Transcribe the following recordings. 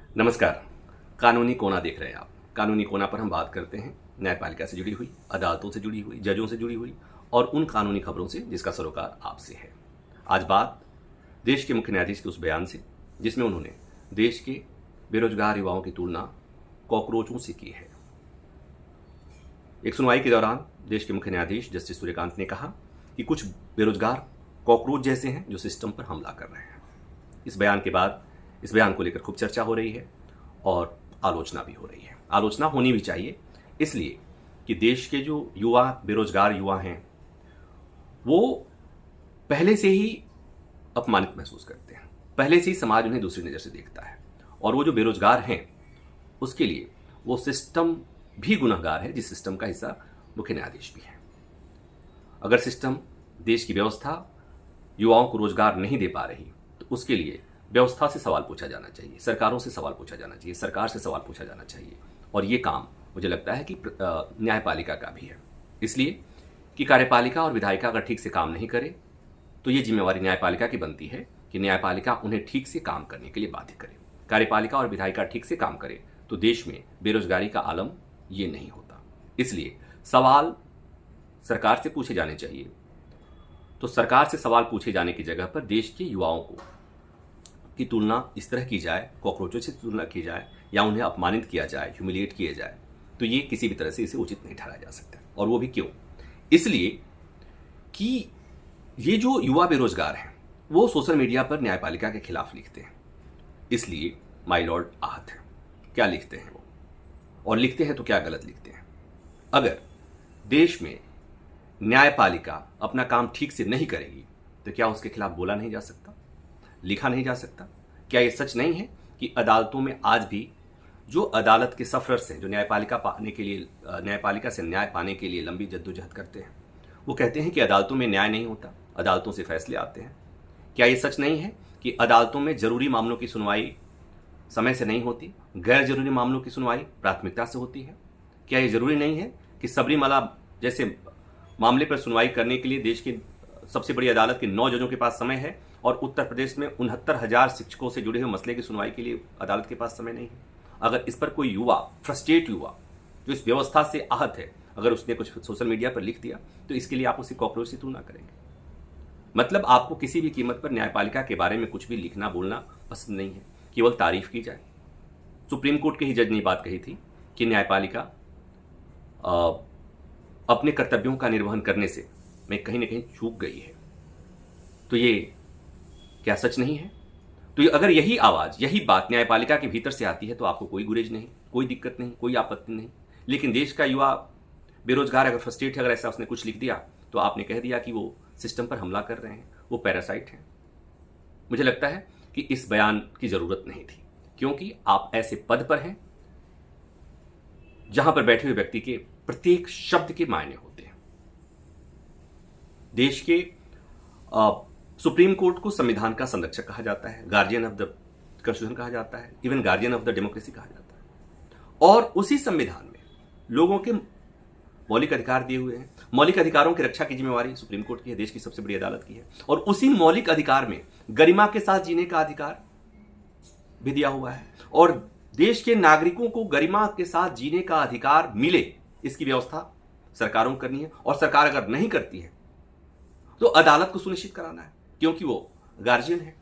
नमस्कार। कानूनी कोना देख रहे हैं आप। कानूनी कोना पर हम बात करते हैं न्यायपालिका से जुड़ी हुई, अदालतों से जुड़ी हुई, जजों से जुड़ी हुई और उन कानूनी खबरों से जिसका सरोकार आपसे है। आज बात देश के मुख्य न्यायाधीश के उस बयान से जिसमें उन्होंने देश के बेरोजगार युवाओं की तुलना कॉकरोचों से की है। एक सुनवाई के दौरान देश के मुख्य न्यायाधीश जस्टिस सूर्यकांत ने कहा कि कुछ बेरोजगार कॉकरोच जैसे हैं जो सिस्टम पर हमला कर रहे हैं। इस बयान के बाद इस बयान को लेकर खूब चर्चा हो रही है और आलोचना भी हो रही है। आलोचना होनी भी चाहिए, इसलिए कि देश के जो युवा बेरोजगार युवा हैं वो पहले से ही अपमानित महसूस करते हैं, पहले से ही समाज उन्हें दूसरी नज़र से देखता है और वो जो बेरोजगार हैं उसके लिए वो सिस्टम भी गुनहगार है जिस सिस्टम का हिस्सा मुख्य न्यायाधीश भी है। अगर सिस्टम, देश की व्यवस्था युवाओं को रोजगार नहीं दे पा रही तो उसके लिए व्यवस्था से सवाल पूछा जाना चाहिए, सरकारों से सवाल पूछा जाना चाहिए, सरकार से सवाल पूछा जाना चाहिए। और ये काम मुझे लगता है कि न्यायपालिका का भी है, इसलिए कि कार्यपालिका और विधायिका अगर ठीक से काम नहीं करे तो ये जिम्मेवारी न्यायपालिका की बनती है कि न्यायपालिका उन्हें ठीक से काम करने के लिए बाध्य करे। कार्यपालिका और विधायिका ठीक से काम करे तो देश में बेरोजगारी का आलम ये नहीं होता। इसलिए सवाल सरकार से पूछे जाने चाहिए। तो सरकार से सवाल पूछे जाने की जगह पर देश के युवाओं की तुलना इस तरह की जाए, कॉकरोचों से तुलना की जाए या उन्हें अपमानित किया जाए, ह्यूमिलिएट किया जाए, तो ये किसी भी तरह से इसे उचित नहीं ठहराया जा सकता। और वो भी क्यों? इसलिए कि ये जो युवा बेरोजगार हैं वो सोशल मीडिया पर न्यायपालिका के खिलाफ लिखते हैं, इसलिए माय लॉर्ड आहत है। क्या लिखते हैं वो, और लिखते हैं तो क्या गलत लिखते हैं? अगर देश में न्यायपालिका अपना काम ठीक से नहीं करेगी तो क्या उसके खिलाफ बोला नहीं जा सकता, लिखा नहीं जा सकता? क्या ये सच नहीं है कि अदालतों में आज भी जो अदालत के सफरर्स हैं, जो न्यायपालिका से न्याय पाने के लिए लंबी जद्दोजहद करते हैं, वो कहते हैं कि अदालतों में न्याय नहीं होता, अदालतों से फैसले आते हैं? क्या ये सच नहीं है कि अदालतों में जरूरी मामलों की सुनवाई समय से नहीं होती, गैर जरूरी मामलों की सुनवाई प्राथमिकता से होती है? क्या ये जरूरी नहीं है कि सबरीमाला जैसे मामले पर सुनवाई करने के लिए देश की सबसे बड़ी अदालत के 9 जजों के पास समय है और उत्तर प्रदेश में 69,000 शिक्षकों से जुड़े हुए मसले की सुनवाई के लिए अदालत के पास समय नहीं है? अगर इस पर कोई युवा, फ्रस्ट्रेट युवा जो इस व्यवस्था से आहत है, अगर उसने कुछ सोशल मीडिया पर लिख दिया तो इसके लिए आप उसे कॉकरोच से तुलना करेंगे? मतलब आपको किसी भी कीमत पर न्यायपालिका के बारे में कुछ भी लिखना बोलना पसंद नहीं है, केवल तारीफ की जाए। सुप्रीम कोर्ट के ही जज ने बात कही थी कि न्यायपालिका अपने कर्तव्यों का निर्वहन करने से में कहीं ना कहीं चूक गई है। तो ये क्या सच नहीं है? तो अगर यही आवाज, यही बात न्यायपालिका के भीतर से आती है तो आपको कोई गुरेज नहीं, कोई दिक्कत नहीं, कोई आपत्ति नहीं। लेकिन देश का युवा बेरोजगार अगर फ्रस्ट्रेट है, अगर ऐसा उसने कुछ लिख दिया तो आपने कह दिया कि वो सिस्टम पर हमला कर रहे हैं, वो पैरासाइट हैं। मुझे लगता है कि इस बयान की जरूरत नहीं थी, क्योंकि आप ऐसे पद पर हैं जहां पर बैठे हुए व्यक्ति के प्रत्येक शब्द के मायने होते हैं। देश के सुप्रीम कोर्ट को संविधान का संरक्षक कहा जाता है, गार्जियन ऑफ द कॉन्स्टिट्यूशन कहा जाता है, even guardian of the democracy कहा जाता है। और उसी संविधान में लोगों के मौलिक अधिकार दिए हुए हैं। मौलिक अधिकारों की रक्षा की जिम्मेवारी सुप्रीम कोर्ट की है, देश की सबसे बड़ी अदालत की है। और उसी मौलिक अधिकार में गरिमा के साथ जीने का अधिकार भी दिया हुआ है और देश के नागरिकों को गरिमा के साथ जीने का अधिकार मिले, इसकी व्यवस्था सरकारों को करनी है। और सरकार अगर नहीं करती है तो अदालत को सुनिश्चित कराना है, क्योंकि वो गार्जियन है।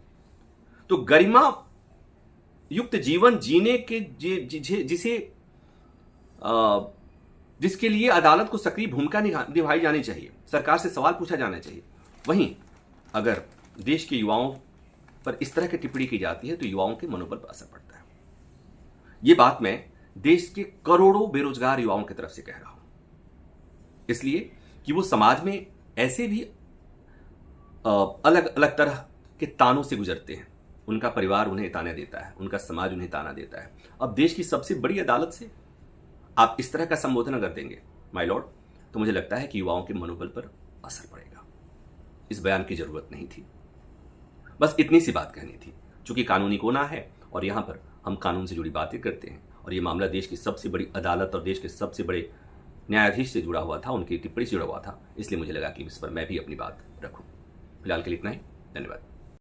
तो गरिमा युक्त जीवन जीने के जिसके लिए अदालत को सक्रिय भूमिका निभाई जानी चाहिए, सरकार से सवाल पूछा जाना चाहिए। वहीं अगर देश के युवाओं पर इस तरह की टिप्पणी की जाती है तो युवाओं के मनोबल पर असर पड़ता है। ये बात मैं देश के करोड़ों बेरोजगार युवाओं की तरफ से कह रहा हूं, इसलिए कि वो समाज में ऐसे भी अलग अलग तरह के तानों से गुजरते हैं। उनका परिवार उन्हें ताने देता है, उनका समाज उन्हें ताना देता है। अब देश की सबसे बड़ी अदालत से आप इस तरह का संबोधन अगर देंगे माय लॉर्ड, तो मुझे लगता है कि युवाओं के मनोबल पर असर पड़ेगा। इस बयान की जरूरत नहीं थी, बस इतनी सी बात कहनी थी। चूंकि कानूनी कोना है और यहां पर हम कानून से जुड़ी बातें करते हैं और ये मामला देश की सबसे बड़ी अदालत और देश के सबसे बड़े न्यायाधीश से जुड़ा हुआ था, उनकी टिप्पणी से जुड़ा हुआ था, इसलिए मुझे लगा कि इस पर मैं भी अपनी बात रखूं। फिलहाल के लिए इतना ही। धन्यवाद।